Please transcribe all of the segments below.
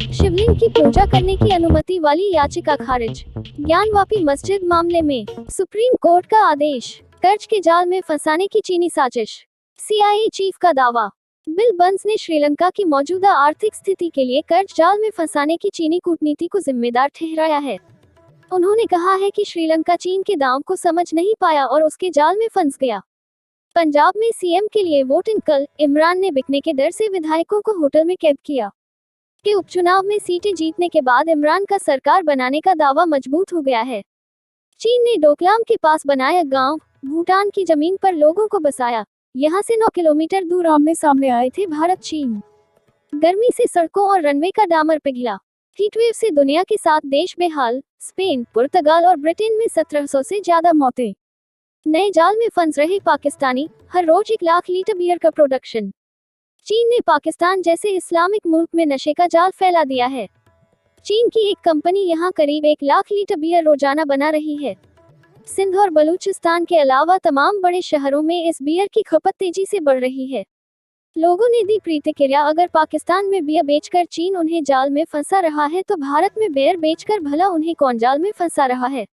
शिवलिंग की पूजा करने की अनुमति वाली याचिका खारिज। ज्ञानवापी मस्जिद मामले में सुप्रीम कोर्ट का आदेश। कर्ज के जाल में फंसाने की चीनी साजिश। सीआईए चीफ का दावा। बिल बर्न्स ने श्रीलंका की मौजूदा आर्थिक स्थिति के लिए कर्ज जाल में फंसाने की चीनी कूटनीति को जिम्मेदार ठहराया है। उन्होंने कहा है कि श्रीलंका चीन के दांव को समझ नहीं पाया और उसके जाल में फंस गया। पंजाब में सीएम के लिए वोटिंग कल, इमरान ने बिकने के डर से विधायकों को होटल में कैद किया। के उपचुनाव में सीटें जीतने के बाद इमरान का सरकार बनाने का दावा मजबूत हो गया है। चीन ने डोकलाम के पास बनाया गांव, भूटान की जमीन पर लोगों को बसाया। यहां से 9 किलोमीटर दूर आमने सामने आए थे भारत चीन। गर्मी से सड़कों और रनवे का डामर पिघला। हीटवेव से दुनिया के 7 देश बेहाल। स्पेन, पुर्तगाल और ब्रिटेन में 1700 से ज्यादा मौतें। नए जाल में फंस रहे पाकिस्तानी, हर रोज 1 लाख लीटर बियर का प्रोडक्शन। चीन ने पाकिस्तान जैसे इस्लामिक मुल्क में नशे का जाल फैला दिया है। चीन की एक कंपनी यहां करीब 1 लाख लीटर बियर रोजाना बना रही है। सिंध और बलूचिस्तान के अलावा तमाम बड़े शहरों में इस बियर की खपत तेजी से बढ़ रही है। लोगों ने दी प्रतिक्रिया, अगर पाकिस्तान में बियर बेचकर चीन उन्हें जाल में फंसा रहा है तो भारत में बियर बेचकर भला उन्हें कौन जाल में फंसा रहा है।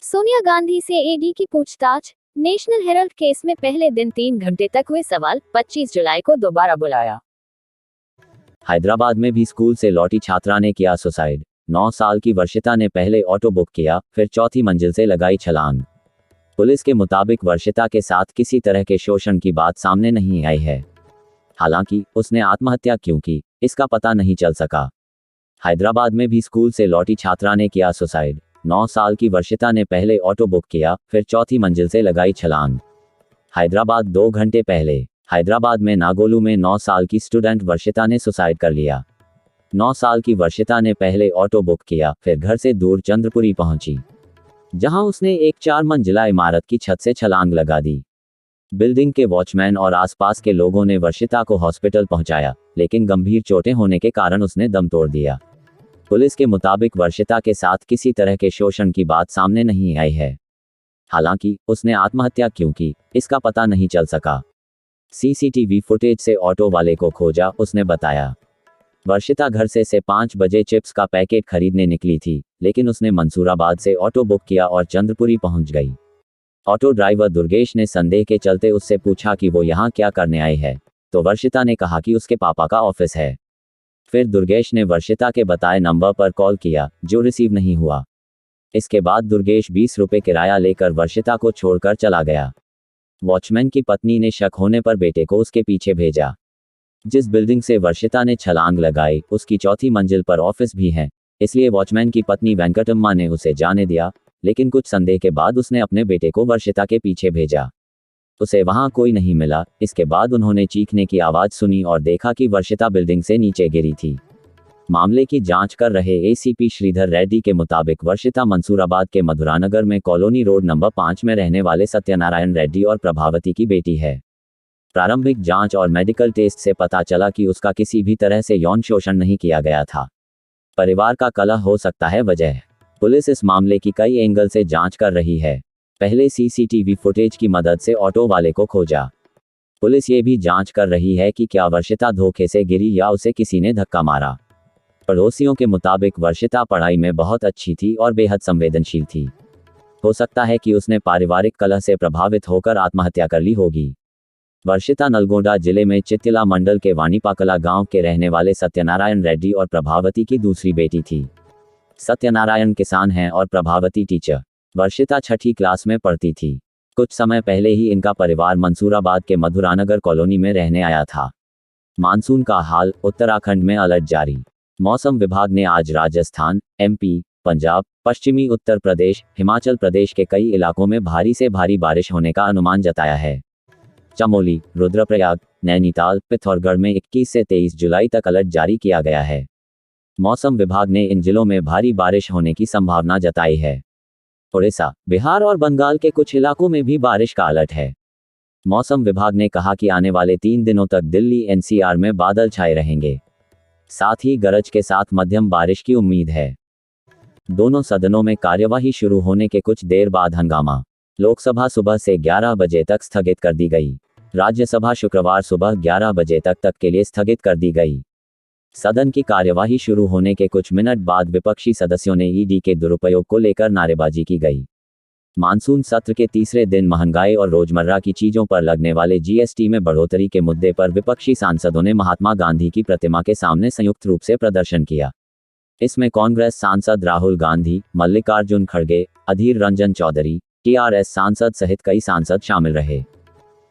सोनिया गांधी से ईडी की पूछताछ। नेशनल हेराल्ड केस में पहले दिन 3 घंटे तक हुए सवाल, 25 जुलाई को दोबारा बुलाया। हैदराबाद में भी स्कूल से लौटी छात्रा ने किया सुसाइड। 9 साल की वर्षिता ने पहले ऑटो बुक किया, फिर चौथी मंजिल से लगाई छलांग। पुलिस के मुताबिक वर्षिता के साथ किसी तरह के शोषण की बात सामने नहीं आई है। हालांकि उसने आत्महत्या क्यों की, इसका पता नहीं चल सका। हैदराबाद में भी स्कूल से लौटी छात्रा ने किया सुसाइड। 9 साल की वर्षिता ने पहले ऑटो बुक किया, फिर चौथी मंजिल से लगाई छलांग। हैदराबाद 2 घंटे पहले हैदराबाद में नागोलू में 9 साल की स्टूडेंट वर्षिता ने सुसाइड कर लिया। 9 साल की वर्षिता ने पहले ऑटो बुक किया, फिर घर से दूर चंद्रपुरी पहुंची, जहां उसने एक 4 मंजिला इमारत की छत से छलांग लगा दी। बिल्डिंग के वॉचमैन और आसपास के लोगों ने वर्षिता को हॉस्पिटल पहुंचाया, लेकिन गंभीर चोटें होने के कारण उसने दम तोड़ दिया। पुलिस के मुताबिक वर्षिता के साथ किसी तरह के शोषण की बात सामने नहीं आई है। हालांकि उसने आत्महत्या क्यों की, इसका पता नहीं चल सका। सीसीटीवी फुटेज से ऑटो वाले को खोजा, उसने बताया। वर्षिता घर से 5 बजे चिप्स का पैकेट खरीदने निकली थी, लेकिन उसने मंसूराबाद से ऑटो बुक किया और चंद्रपुरी पहुंच गई। ऑटो ड्राइवर दुर्गेश ने संदेह के चलते उससे पूछा कि वो यहाँ क्या करने आई है, तो वर्षिता ने कहा कि उसके पापा का ऑफिस है। फिर दुर्गेश ने वर्षिता के बताए नंबर पर कॉल किया, जो रिसीव नहीं हुआ। इसके बाद दुर्गेश 20 रुपये किराया लेकर वर्षिता को छोड़कर चला गया। वॉचमैन की पत्नी ने शक होने पर बेटे को उसके पीछे भेजा। जिस बिल्डिंग से वर्षिता ने छलांग लगाई, उसकी चौथी मंजिल पर ऑफिस भी है, इसलिए वॉचमैन की पत्नी वेंकटम्मा ने उसे जाने दिया, लेकिन कुछ संदेह के बाद उसने अपने बेटे को वर्षिता के पीछे भेजा। उसे वहां कोई नहीं मिला। इसके बाद उन्होंने चीखने की आवाज सुनी और देखा कि वर्षिता बिल्डिंग से नीचे गिरी थी। मामले की जांच कर रहे एसीपी श्रीधर रेड्डी के मुताबिक वर्षिता मंसूराबाद के मधुरानगर में कॉलोनी रोड नंबर 5 में रहने वाले सत्यनारायण रेड्डी और प्रभावती की बेटी है। प्रारंभिक जांच और मेडिकल टेस्ट से पता चला कि उसका किसी भी तरह से यौन शोषण नहीं किया गया था। परिवार का कलह हो सकता है वजह। पुलिस इस मामले की कई एंगल से जांच कर रही है। पहले सीसीटीवी फुटेज की मदद से ऑटो वाले को खोजा। पुलिस ये भी जांच कर रही है कि क्या वर्षिता धोखे से गिरी या उसे किसी ने धक्का मारा। पड़ोसियों के मुताबिक वर्षिता पढ़ाई में बहुत अच्छी थी और बेहद संवेदनशील थी। हो सकता है कि उसने पारिवारिक कलह से प्रभावित होकर आत्महत्या कर ली होगी। वर्षिता नलगोंडा जिले में चित्तिला मंडल के वाणीपाकला गांव के रहने वाले सत्यनारायण रेड्डी और प्रभावती की दूसरी बेटी थी। सत्यनारायण किसान हैं और प्रभावती टीचर। वर्षिता 6ठी क्लास में पढ़ती थी। कुछ समय पहले ही इनका परिवार मंसूराबाद के मधुरानगर कॉलोनी में रहने आया था। मानसून का हाल, उत्तराखंड में अलर्ट जारी। मौसम विभाग ने आज राजस्थान, एमपी, पंजाब, पश्चिमी उत्तर प्रदेश, हिमाचल प्रदेश के कई इलाकों में भारी से भारी बारिश होने का अनुमान जताया है। चमोली, रुद्रप्रयाग, नैनीताल, पिथौरागढ़ में 21 से 23 जुलाई तक अलर्ट जारी किया गया है। मौसम विभाग ने इन जिलों में भारी बारिश होने की संभावना जताई है। उड़ीसा, बिहार और बंगाल के कुछ इलाकों में भी बारिश का अलर्ट है। मौसम विभाग ने कहा कि आने वाले 3 दिनों तक दिल्ली एनसीआर में बादल छाए रहेंगे। साथ ही गरज के साथ मध्यम बारिश की उम्मीद है। दोनों सदनों में कार्यवाही शुरू होने के कुछ देर बाद हंगामा। लोकसभा सुबह से 11 बजे तक स्थगित कर दी गई। राज्यसभा शुक्रवार सुबह 11 बजे तक के लिए स्थगित कर दी गई। सदन की कार्यवाही शुरू होने के कुछ मिनट बाद विपक्षी सदस्यों ने ईडी के दुरुपयोग को लेकर नारेबाजी की गई। मानसून सत्र के तीसरे दिन महंगाई और रोजमर्रा की चीजों पर लगने वाले जीएसटी में बढ़ोतरी के मुद्दे पर विपक्षी सांसदों ने महात्मा गांधी की प्रतिमा के सामने संयुक्त रूप से प्रदर्शन किया। इसमें कांग्रेस सांसद राहुल गांधी, मल्लिकार्जुन खड़गे, अधीर रंजन चौधरी, टीआरएस सांसद सहित कई सांसद शामिल रहे।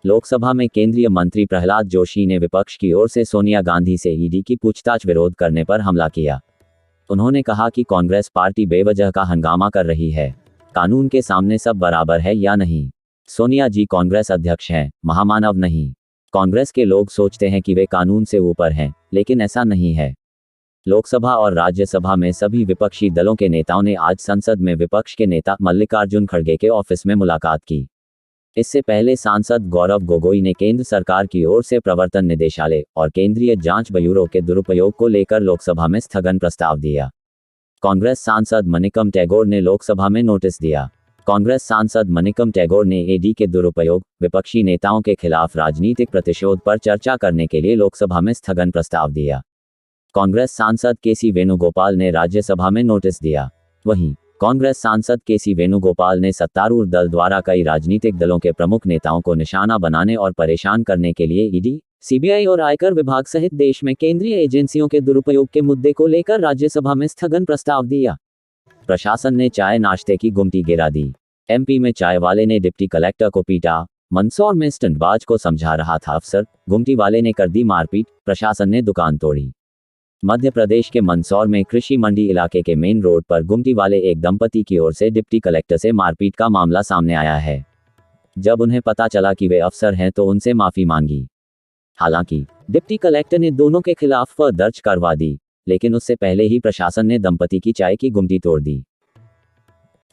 लोकसभा में केंद्रीय मंत्री प्रहलाद जोशी ने विपक्ष की ओर से सोनिया गांधी से ईडी की पूछताछ विरोध करने पर हमला किया। उन्होंने कहा कि कांग्रेस पार्टी बेवजह का हंगामा कर रही है। कानून के सामने सब बराबर है या नहीं? सोनिया जी कांग्रेस अध्यक्ष हैं, महामानव नहीं। कांग्रेस के लोग सोचते हैं कि वे कानून से ऊपर हैं, लेकिन ऐसा नहीं है। लोकसभा और राज्यसभा में सभी विपक्षी दलों के नेताओं ने आज संसद में विपक्ष के नेता मल्लिकार्जुन खड़गे के ऑफिस में मुलाकात की। इससे पहले सांसद गौरव गोगोई ने केंद्र सरकार की ओर से प्रवर्तन निदेशालय और केंद्रीय जांच ब्यूरो के दुरुपयोग को लेकर लोकसभा में स्थगन प्रस्ताव दिया। कांग्रेस सांसद मनिकम टैगोर ने लोकसभा में नोटिस दिया। कांग्रेस सांसद मनिकम टैगोर ने ईडी के दुरुपयोग, विपक्षी नेताओं के खिलाफ राजनीतिक प्रतिशोध पर चर्चा करने के लिए लोकसभा में स्थगन प्रस्ताव दिया। कांग्रेस सांसद केसी वेणुगोपाल ने राज्यसभा में नोटिस दिया। वहीं कांग्रेस सांसद केसी वेणुगोपाल ने सत्तारूढ़ दल द्वारा कई राजनीतिक दलों के प्रमुख नेताओं को निशाना बनाने और परेशान करने के लिए ईडी, सीबीआई और आयकर विभाग सहित देश में केंद्रीय एजेंसियों के दुरुपयोग के मुद्दे को लेकर राज्यसभा में स्थगन प्रस्ताव दिया। प्रशासन ने चाय नाश्ते की गुमटी गिरा दी। एमपी में चाय वाले ने डिप्टी कलेक्टर को पीटा। मंदसौर में स्टंटबाज को समझा रहा था अफसर, गुमटी वाले ने कर दी मारपीट, प्रशासन ने दुकान तोड़ी। मध्य प्रदेश के मंदसौर में कृषि मंडी इलाके के मेन रोड पर गुमटी वाले एक दंपति की ओर से डिप्टी कलेक्टर से मारपीट का मामला सामने आया है। जब उन्हें पता चला कि वे अफसर हैं तो उनसे माफी मांगी। हालांकि डिप्टी कलेक्टर ने दोनों के खिलाफ एफआईआर दर्ज करवा दी, लेकिन उससे पहले ही प्रशासन ने दंपति की चाय की गुमटी तोड़ दी।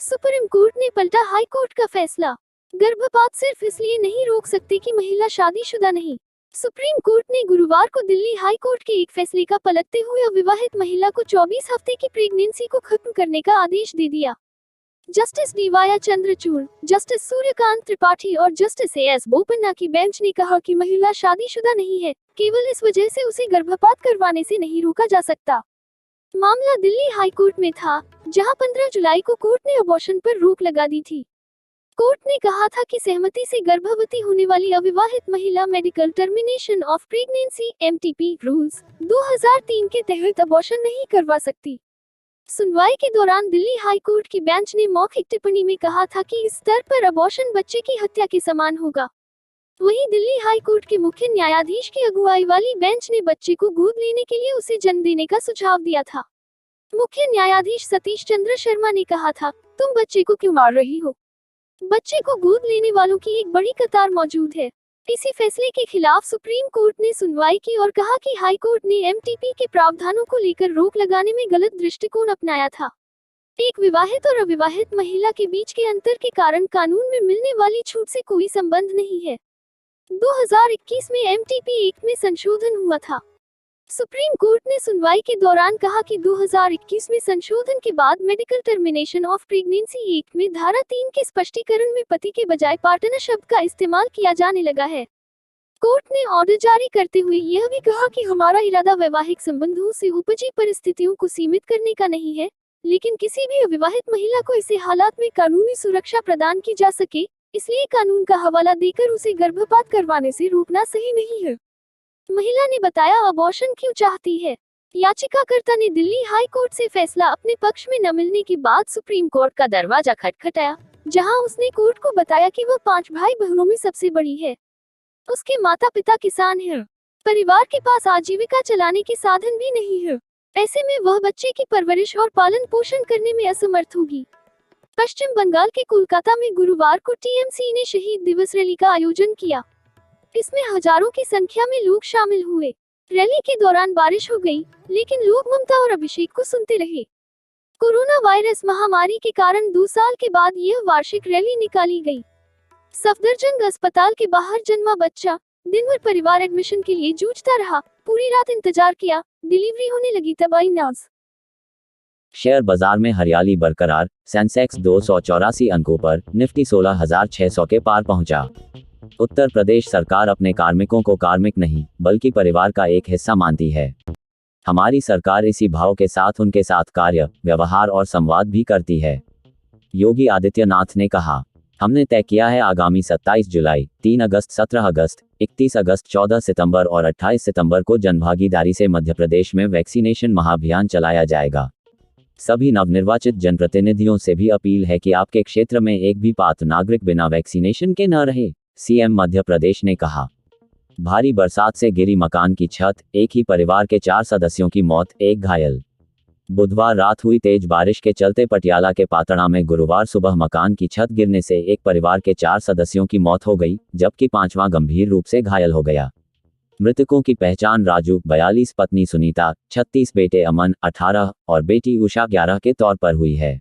सुप्रीम कोर्ट ने पलटा हाई कोर्ट का फैसला। गर्भपात सिर्फ इसलिए नहीं रोक सकती कि महिला शादीशुदा नहीं। सुप्रीम कोर्ट ने गुरुवार को दिल्ली हाई कोर्ट के एक फैसले का पलटते हुए अविवाहित महिला को 24 हफ्ते की प्रेगनेंसी को खत्म करने का आदेश दे दिया। Justice DY Chandrachud, justice Suryakant Tripathi और जस्टिस एएस बोपन्ना की बेंच ने कहा कि महिला शादीशुदा नहीं है, केवल इस वजह से उसे गर्भपात करवाने से नहीं रोका जा सकता। मामला दिल्ली हाई कोर्ट में था, जहां 15 जुलाई को कोर्ट ने अबॉर्शन पर रोक लगा दी थी। कोर्ट ने कहा था कि सहमति से गर्भवती होने वाली अविवाहित महिला medical termination of pregnancy (MTP) rules 2003 के तहत अबॉर्शन नहीं करवा सकती। सुनवाई के दौरान दिल्ली हाई कोर्ट की बेंच ने मौखिक टिप्पणी में कहा था कि इस स्तर पर अबॉर्शन बच्चे की हत्या के समान होगा। वहीं दिल्ली हाई कोर्ट के मुख्य न्यायाधीश की अगुवाई वाली बेंच ने बच्चे को गोद लेने के लिए उसे जन्म देने का सुझाव दिया था। मुख्य न्यायाधीश सतीश चंद्र शर्मा ने कहा था, तुम बच्चे को क्यों मार रही हो? बच्चे को गोद लेने वालों की एक बड़ी कतार मौजूद है। इसी फैसले के खिलाफ सुप्रीम कोर्ट ने सुनवाई की और कहा कि हाई कोर्ट ने एमटीपी के प्रावधानों को लेकर रोक लगाने में गलत दृष्टिकोण अपनाया था। एक विवाहित और अविवाहित महिला के बीच के अंतर के कारण कानून में मिलने वाली छूट से कोई संबंध नहीं है। 2021 में एमटीपी एक्ट में संशोधन हुआ था। सुप्रीम कोर्ट ने सुनवाई के दौरान कहा कि 2021 में संशोधन के बाद medical termination of pregnancy act में धारा 3 के स्पष्टीकरण में पति के बजाय पार्टनर शब्द का इस्तेमाल किया जाने लगा है। कोर्ट ने ऑर्डर जारी करते हुए यह भी कहा कि हमारा इरादा वैवाहिक संबंधों से उपजी परिस्थितियों को सीमित करने का नहीं है, लेकिन किसी भी अविवाहित महिला को ऐसे हालात में कानूनी सुरक्षा प्रदान की जा सके, इसलिए कानून का हवाला देकर उसे गर्भपात करवाने से रोकना सही नहीं है। महिला ने बताया अबॉर्शन क्यों चाहती है। याचिकाकर्ता ने दिल्ली हाई कोर्ट से फैसला अपने पक्ष में न मिलने के बाद सुप्रीम कोर्ट का दरवाजा खटखटाया, जहां उसने कोर्ट को बताया कि वह 5 भाई बहनों में सबसे बड़ी है। उसके माता पिता किसान हैं। परिवार के पास आजीविका चलाने के साधन भी नहीं है। ऐसे में वह बच्चे की परवरिश और पालन पोषण करने में असमर्थ होगी। पश्चिम बंगाल के कोलकाता में गुरुवार को टीएमसी ने शहीद दिवस रैली का आयोजन किया। इसमें हजारों की संख्या में लोग शामिल हुए। रैली के दौरान बारिश हो गई, लेकिन लोग ममता और अभिषेक को सुनते रहे। कोरोना वायरस महामारी के कारण 2 साल के बाद यह वार्षिक रैली निकाली गई। सफदरजंग अस्पताल के बाहर जन्मा बच्चा, दिन भर परिवार एडमिशन के लिए जूझता रहा, पूरी रात इंतजार किया, डिलीवरी होने लगी तब आई न्यूज़। शेयर बाजार में हरियाली बरकरार, सेंसेक्स 284 अंकों पर, निफ्टी 16,600 के पार पहुंचा। उत्तर प्रदेश सरकार अपने कार्मिकों को कार्मिक नहीं, बल्कि परिवार का एक हिस्सा मानती है। हमारी सरकार इसी भाव के साथ उनके साथ कार्य, व्यवहार और संवाद भी करती है। योगी आदित्यनाथ ने कहा, हमने तय किया है आगामी 27 जुलाई, 3 अगस्त, 17 अगस्त, 31 अगस्त, 14 सितंबर और 28 सितंबर को जनभागीदारी से मध्य प्रदेश में वैक्सीनेशन महाअभियान चलाया जाएगा। सभी नवनिर्वाचित जनप्रतिनिधियों से भी अपील है कि आपके क्षेत्र में एक भी पात्र नागरिक बिना वैक्सीनेशन के न रहे, सीएम मध्य प्रदेश ने कहा। भारी बरसात से गिरी मकान की छत, एक ही परिवार के 4 सदस्यों की मौत, एक घायल। बुधवार रात हुई तेज बारिश के चलते पटियाला के पातड़ा में गुरुवार सुबह मकान की छत गिरने से एक परिवार के 4 सदस्यों की मौत हो गई, जबकि 5वां गंभीर रूप से घायल हो गया। मृतकों की पहचान राजू 42, पत्नी सुनीता 36, बेटे अमन 18 और बेटी उषा 11 के तौर पर हुई है।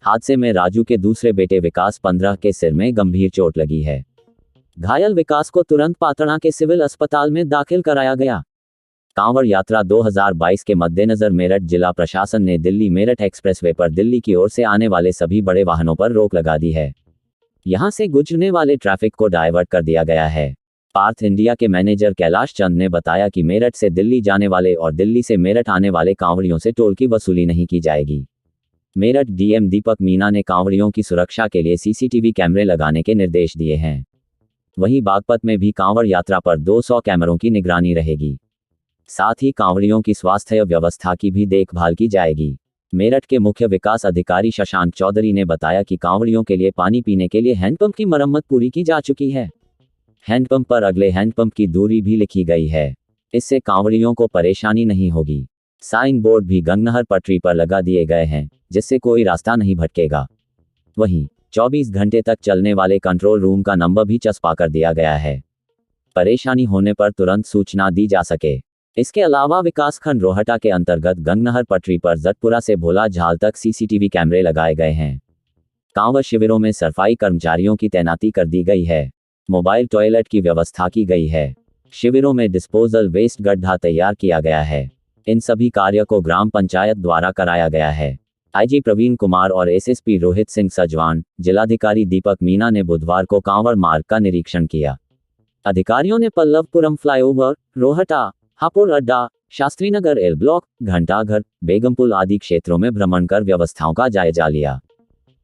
हादसे में राजू के दूसरे बेटे विकास 15 के सिर में गंभीर चोट लगी है। घायल विकास को तुरंत पातड़ा के सिविल अस्पताल में दाखिल कराया गया। कांवड़ यात्रा 2022 के मद्देनजर मेरठ जिला प्रशासन ने दिल्ली मेरठ एक्सप्रेसवे पर दिल्ली की ओर से आने वाले सभी बड़े वाहनों पर रोक लगा दी है। यहां से गुजरने वाले ट्रैफिक को डायवर्ट कर दिया गया है। पार्थ इंडिया के मैनेजर कैलाश चंद ने बताया कि मेरठ से दिल्ली जाने वाले और दिल्ली से मेरठ आने वाले कांवड़ियों से टोल की वसूली नहीं की जाएगी। मेरठ डीएम दीपक मीना ने कांवड़ियों की सुरक्षा के लिए सीसीटीवी कैमरे लगाने के निर्देश दिए हैं। वहीं बागपत में भी कांवड़ यात्रा पर 200 कैमरों की निगरानी रहेगी। साथ ही कांवड़ियों की स्वास्थ्य व्यवस्था की भी देखभाल की जाएगी। मेरठ के मुख्य विकास अधिकारी शशांक चौधरी ने बताया कि कांवड़ियों के लिए पानी पीने के लिए हैंडपंप की मरम्मत पूरी की जा चुकी है। हैंडपंप पर अगले हैंडपंप की दूरी भी लिखी गई है। इससे कांवड़ियों को परेशानी नहीं होगी। साइन बोर्ड भी गंगनहर पटरी पर लगा दिए गए हैं, जिससे कोई रास्ता नहीं भटकेगा। वहीं 24 घंटे तक चलने वाले कंट्रोल रूम का नंबर भी चस्पा कर दिया गया है। परेशानी होने पर तुरंत सूचना दी जा सके। इसके अलावा विकासखंड रोहटा के अंतर्गत गंगनहर पटरी पर जटपुरा से भोला झाल तक सीसीटीवी कैमरे लगाए गए हैं। कांवड़ शिविरों में सफाई कर्मचारियों की तैनाती कर दी गई है। मोबाइल टॉयलेट की व्यवस्था की गई है। शिविरों में डिस्पोजल वेस्ट गड्ढा तैयार किया गया है। इन सभी कार्य को ग्राम पंचायत द्वारा कराया गया है। आईजी प्रवीण कुमार और एसएसपी रोहित सिंह सजवान, जिलाधिकारी दीपक मीना ने बुधवार को कांवड़ मार्ग का निरीक्षण किया। अधिकारियों ने पल्लवपुरम फ्लाईओवर, रोहटा, हापुड़ अड्डा, शास्त्रीनगर एल ब्लॉक, घंटाघर, बेगमपुल आदि क्षेत्रों में भ्रमण कर व्यवस्थाओं का जायजा लिया।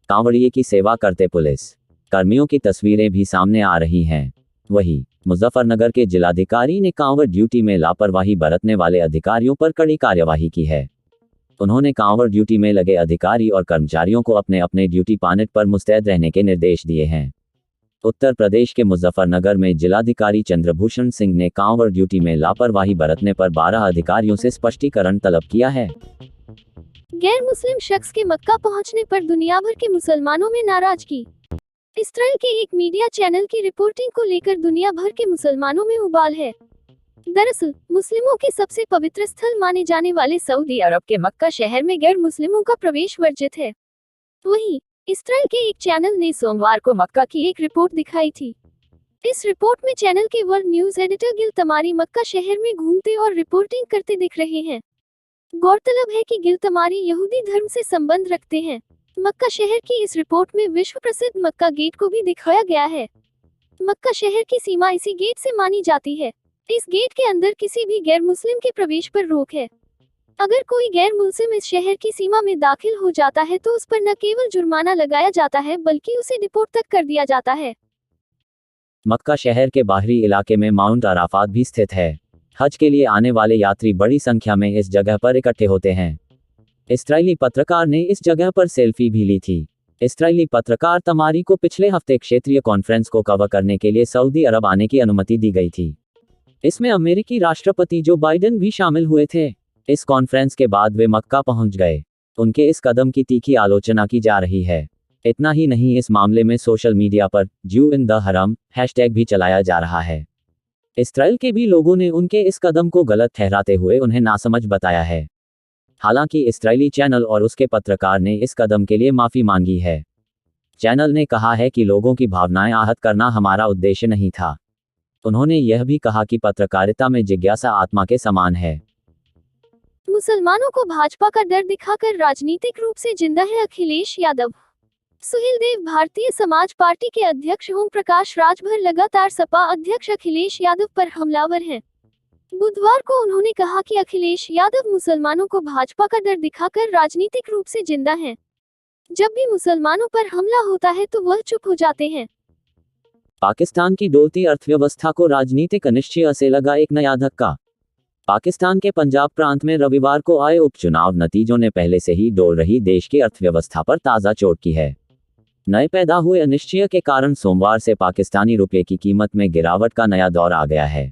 कांवड़िए की सेवा करते पुलिस कर्मियों की तस्वीरें भी सामने आ रही हैं। वहीं मुजफ्फरनगर के जिलाधिकारी ने कांवड़ ड्यूटी में लापरवाही बरतने वाले अधिकारियों पर कड़ी कार्यवाही की है। उन्होंने कांवड़ ड्यूटी में लगे अधिकारी और कर्मचारियों को अपने अपने ड्यूटी पानेट पर मुस्तैद रहने के निर्देश दिए हैं। उत्तर प्रदेश के मुजफ्फरनगर में जिलाधिकारी चंद्रभूषण सिंह ने कांवड़ ड्यूटी में लापरवाही बरतने पर 12 अधिकारियों से स्पष्टीकरण तलब किया है। गैर मुस्लिम शख्स के मक्का पहुंचने पर दुनिया भर के मुसलमानों में नाराजगी। इसराइल के एक मीडिया चैनल की रिपोर्टिंग को लेकर दुनिया भर के मुसलमानों में उबाल है। दरअसल मुस्लिमों के सबसे पवित्र स्थल माने जाने वाले सऊदी अरब के मक्का शहर में गैर मुस्लिमों का प्रवेश वर्जित है। वहीं इसराइल के एक चैनल ने सोमवार को मक्का की एक रिपोर्ट दिखाई थी। इस रिपोर्ट में चैनल के वर्ल्ड न्यूज एडिटर गिल तमारी मक्का शहर में घूमते और रिपोर्टिंग करते दिख रहे हैं। गौरतलब है कि गिल तमारी यहूदी धर्म से संबंध रखते हैं। मक्का शहर की इस रिपोर्ट में विश्व प्रसिद्ध मक्का गेट को भी दिखाया गया है। मक्का शहर की सीमा इसी गेट से मानी जाती है। इस गेट के अंदर किसी भी गैर मुस्लिम के प्रवेश पर रोक है। अगर कोई गैर मुस्लिम इस शहर की सीमा में दाखिल हो जाता है तो उस पर न केवल जुर्माना लगाया जाता है बल्कि उसे डिपोर्ट तक कर दिया जाता है। मक्का शहर के बाहरी इलाके में माउंट अराफात भी स्थित है। हज के लिए आने वाले यात्री बड़ी संख्या में इस जगह पर इकट्ठे होते हैं। इस्राएली पत्रकार ने इस जगह पर सेल्फी भी ली थी। इस्राएली पत्रकार तमारी को पिछले हफ्ते क्षेत्रीय कॉन्फ्रेंस को कवर करने के लिए सऊदी अरब आने की अनुमति दी गई थी। इसमें अमेरिकी राष्ट्रपति जो बाइडेन भी शामिल हुए थे। इस कॉन्फ्रेंस के बाद वे मक्का पहुंच गए। उनके इस कदम की तीखी आलोचना की जा रही है। इतना ही नहीं, इस मामले में सोशल मीडिया पर ज्यू इन द हरम हैशटैग भी चलाया जा रहा है। इस्राएल के भी लोगों ने उनके इस कदम को गलत ठहराते हुए उन्हें नासमझ बताया है। हालांकि इस्राएली चैनल और उसके पत्रकार ने इस कदम के लिए माफी मांगी है। चैनल ने कहा है कि लोगों की भावनाएं आहत करना हमारा उद्देश्य नहीं था। उन्होंने यह भी कहा कि पत्रकारिता में जिज्ञासा आत्मा के समान है। मुसलमानों को भाजपा का डर दिखाकर राजनीतिक रूप से जिंदा है अखिलेश यादव। सुहेल देव भारतीय समाज पार्टी के अध्यक्ष ओम प्रकाश राजभर लगातार सपा अध्यक्ष अखिलेश यादव पर हमलावर हैं। बुधवार को उन्होंने कहा कि अखिलेश यादव मुसलमानों को भाजपा का डर दिखाकर राजनीतिक रूप से जिंदा हैं। जब भी मुसलमानों पर हमला होता है तो वह चुप हो जाते हैं। पाकिस्तान की डोलती अर्थव्यवस्था को राजनीतिक अनिश्चयता से लगा एक नया धक्का। पाकिस्तान के पंजाब प्रांत में रविवार को आए उपचुनाव नतीजों ने पहले से ही डोल रही देश की अर्थव्यवस्था पर ताज़ा चोट की है। नए पैदा हुए अनिश्चय के कारण सोमवार से पाकिस्तानी रुपये की कीमत में गिरावट का नया दौर आ गया है।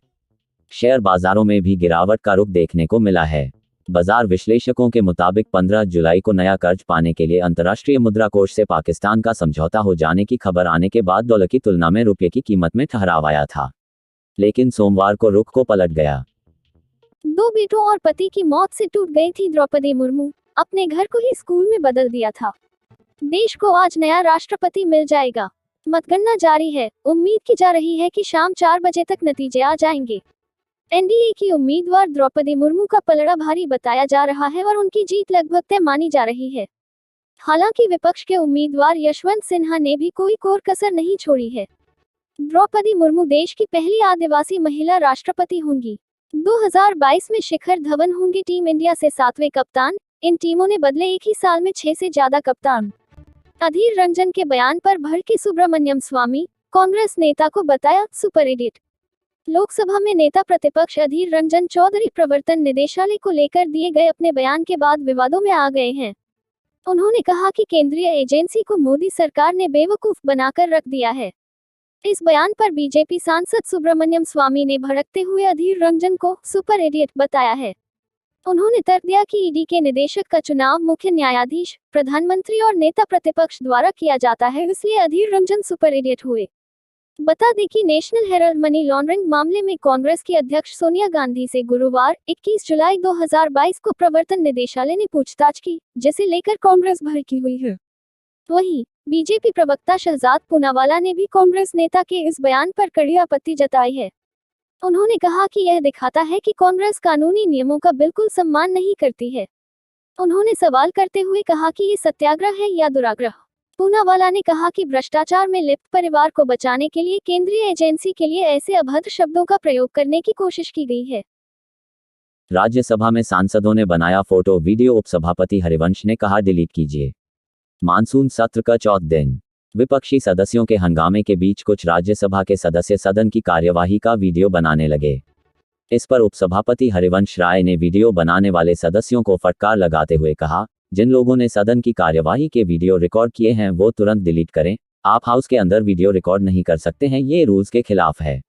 शेयर बाजारों में भी गिरावट का रुख देखने को मिला है। बाजार विश्लेषकों के मुताबिक 15 जुलाई को नया कर्ज पाने के लिए अंतर्राष्ट्रीय मुद्रा कोष से पाकिस्तान का समझौता हो जाने की खबर आने के बाद डॉलर की तुलना में रुपये की कीमत में ठहराव आया था, लेकिन सोमवार को रुख को पलट गया। 2 बेटों और पति की मौत से टूट गई थी द्रौपदी मुर्मू, अपने घर को ही स्कूल में बदल दिया था। देश को आज नया राष्ट्रपति मिल जाएगा। मतगणना जारी है। उम्मीद की जा रही है कि शाम 4 बजे तक नतीजे आ जाएंगे। एनडीए की उम्मीदवार द्रौपदी मुर्मू का पलड़ा भारी बताया जा रहा है और उनकी जीत लगभग तय मानी जा रही है। हालांकि विपक्ष के उम्मीदवार यशवंत सिन्हा ने भी कोई कोर कसर नहीं छोड़ी है। द्रौपदी मुर्मू देश की पहली आदिवासी महिला राष्ट्रपति होंगी। 2022 में शिखर धवन होंगे टीम इंडिया से 7वें कप्तान। इन टीमों ने बदले एक ही साल में 6 से ज्यादा कप्तान। अधीर रंजन के बयान पर भड़के सुब्रमण्यम स्वामी, कांग्रेस नेता को बताया सुपर इडियट। लोकसभा में नेता प्रतिपक्ष अधीर रंजन चौधरी प्रवर्तन निदेशालय को लेकर दिए गए अपने बयान के बाद विवादों में आ गए हैं। उन्होंने कहा कि केंद्रीय एजेंसी को मोदी सरकार ने बेवकूफ बनाकर रख दिया है। इस बयान पर बीजेपी सांसद सुब्रमण्यम स्वामी ने भड़कते हुए अधीर रंजन को सुपर इडियट बताया है। उन्होंने तर्क दिया कि ईडी के निदेशक का चुनाव मुख्य न्यायाधीश, प्रधानमंत्री और नेता प्रतिपक्ष द्वारा किया जाता है, इसलिए अधीर रंजन सुपर इडियट हुए। बता दें कि नेशनल हेराल्ड मनी लॉन्ड्रिंग मामले में कांग्रेस की अध्यक्ष सोनिया गांधी से गुरुवार 21 जुलाई 2022 को प्रवर्तन निदेशालय ने पूछताछ की, जिसे लेकर कांग्रेस भड़की हुई है। वहीं बीजेपी प्रवक्ता शहजाद पूनावाला ने भी कांग्रेस नेता के इस बयान पर कड़ी आपत्ति जताई है। उन्होंने कहा कि यह दिखाता है कि कांग्रेस कानूनी नियमों का बिल्कुल सम्मान नहीं करती है। उन्होंने सवाल करते हुए कहा कि ये सत्याग्रह है या दुराग्रह। पूनावाला ने कहा कि भ्रष्टाचार में लिप्त परिवार को बचाने के लिए केंद्रीय एजेंसी के लिए ऐसे अभद्र शब्दों का प्रयोग करने की कोशिश की गई है। राज्यसभा में सांसदों ने बनाया फोटो वीडियो, उपसभापति हरिवंश ने कहा डिलीट कीजिए। मानसून सत्र का चौथा दिन। विपक्षी सदस्यों के हंगामे के बीच कुछ राज्यसभा के सदस्य सदन की कार्यवाही का वीडियो बनाने लगे। इस पर उपसभापति हरिवंश राय ने वीडियो बनाने वाले सदस्यों को फटकार लगाते हुए कहा, जिन लोगों ने सदन की कार्यवाही के वीडियो रिकॉर्ड किए हैं वो तुरंत डिलीट करें। आप हाउस के अंदर वीडियो रिकॉर्ड नहीं कर सकते हैं, ये रूल्स के खिलाफ है।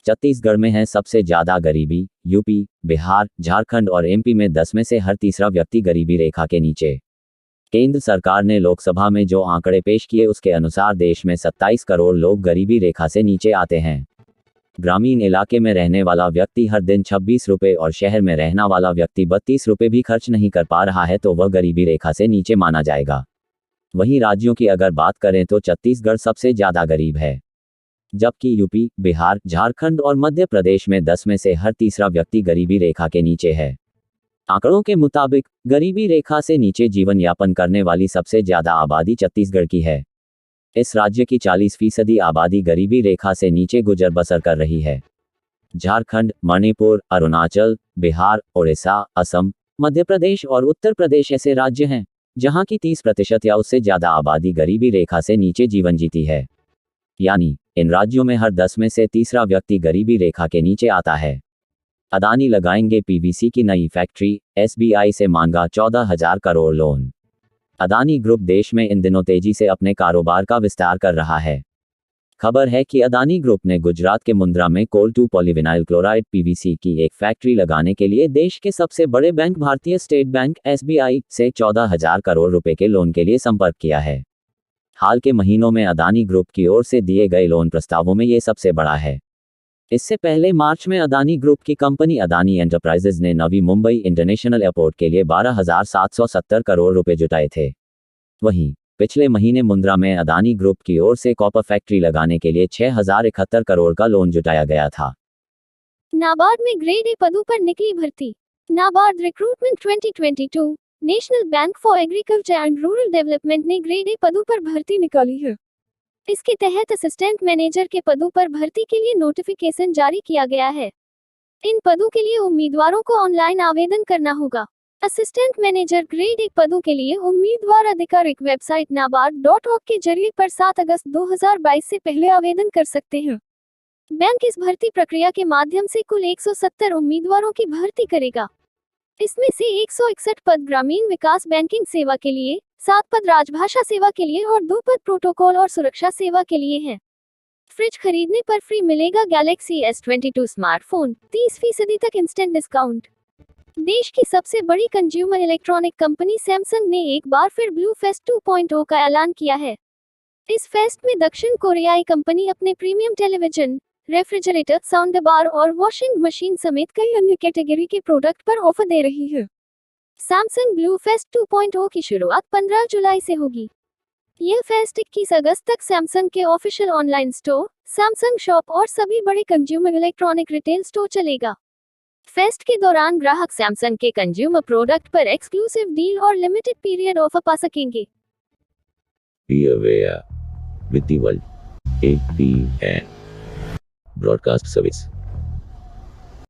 छत्तीसगढ़ में है सबसे ज्यादा गरीबी। यूपी, बिहार, झारखंड और एमपी में 10 में से हर तीसरा व्यक्ति गरीबी रेखा के नीचे। केंद्र सरकार ने लोकसभा में जो आंकड़े पेश किए उसके अनुसार देश में 27 करोड़ लोग गरीबी रेखा से नीचे आते हैं। ग्रामीण इलाके में रहने वाला व्यक्ति हर दिन 26 रुपये और शहर में रहने वाला व्यक्ति 32 रुपये भी खर्च नहीं कर पा रहा है तो वह गरीबी रेखा से नीचे माना जाएगा। वहीं राज्यों की अगर बात करें तो छत्तीसगढ़ सबसे ज्यादा गरीब है, जबकि यूपी, बिहार, झारखंड और मध्य प्रदेश में 10 में से हर तीसरा व्यक्ति गरीबी रेखा के नीचे है। आंकड़ों के मुताबिक गरीबी रेखा से नीचे जीवन यापन करने वाली सबसे ज्यादा आबादी छत्तीसगढ़ की है। इस राज्य की 40% आबादी गरीबी रेखा से नीचे गुजर बसर कर रही है। झारखंड, मणिपुर, अरुणाचल, बिहार, ओडिशा, असम, मध्य प्रदेश और उत्तर प्रदेश ऐसे राज्य हैं जहां की 30% या उससे ज्यादा आबादी गरीबी रेखा से नीचे जीवन जीती है। यानी इन राज्यों में हर 10 में से तीसरा व्यक्ति गरीबी रेखा के नीचे आता है। अदानी लगाएंगे पीवीसी की नई फैक्ट्री, एसबीआई से मांगा 14,000 करोड़ लोन। अदानी ग्रुप देश में इन दिनों तेजी से अपने कारोबार का विस्तार कर रहा है। खबर है कि अदानी ग्रुप ने गुजरात के मुंद्रा में कोल 2 पॉलीविनाइल क्लोराइड पीवीसी की एक फैक्ट्री लगाने के लिए देश के सबसे बड़े बैंक भारतीय स्टेट बैंक एसबीआई से 14,000 करोड़ रुपए के लोन के लिए संपर्क किया है। हाल के महीनों में अदानी ग्रुप की ओर से दिए गए लोन प्रस्तावों में ये सबसे बड़ा है। इससे पहले मार्च में अदानी ग्रुप की कंपनी अदानी एंटरप्राइजेज ने नवी मुंबई इंटरनेशनल एयरपोर्ट के लिए 12,770 करोड़ रुपए जुटाए थे। वहीं पिछले महीने मुंद्रा में अदानी ग्रुप की ओर से कॉपर फैक्ट्री लगाने के लिए 6,071 करोड़ का लोन जुटाया गया था। नाबार्ड में ग्रेड ए पदों पर निकली भर्ती। NABARD recruitment 2022 national bank for agriculture and rural development ने ग्रेड ए पदों पर भर्ती निकाली है। इसके तहत असिस्टेंट मैनेजर के पदों पर भर्ती के लिए नोटिफिकेशन जारी किया गया है। इन पदों के लिए उम्मीदवारों को ऑनलाइन आवेदन करना होगा। असिस्टेंट मैनेजर ग्रेड 1 पदों के लिए उम्मीदवार आधिकारिक वेबसाइट nabaard.org के जरिए पर 7 अगस्त 2022 से पहले आवेदन कर सकते हैं। बैंक इस भर्ती प्रक्रिया के माध्यम से कुल 170 उम्मीदवारों की भर्ती करेगा। इसमें से 161 पद ग्रामीण विकास बैंकिंग सेवा के लिए, 7 पद राजभाषा सेवा के लिए और 2 पद प्रोटोकॉल और सुरक्षा सेवा के लिए हैं। फ्रिज खरीदने पर फ्री मिलेगा गैलेक्सी S22 स्मार्टफोन, 30% तक इंस्टेंट डिस्काउंट। देश की सबसे बड़ी कंज्यूमर इलेक्ट्रॉनिक कंपनी सैमसंग ने एक बार फिर ब्लू फेस्ट 2.0 का ऐलान किया है। इस फेस्ट में दक्षिण कोरियाई कंपनी अपने premium television, refrigerator, sound bar और वॉशिंग मशीन समेत कई अन्य कैटेगरी के प्रोडक्ट पर ऑफर दे रही है। सैमसंग ब्लू फेस्ट 2.0 की शुरुआत 15 जुलाई से होगी। यह फेस्ट 21 अगस्त तक सैमसंग के official online store, Samsung shop और सभी बड़े कंज्यूमर इलेक्ट्रॉनिक रिटेल स्टोर चलेगा। फेस्ट के दौरान ग्राहक सैमसंग के कंज्यूमर प्रोडक्ट पर एक्सक्लूसिव डील और लिमिटेड पीरियड ऑफर पा सकेंगे। Be aware with the world. APN Broadcast Service.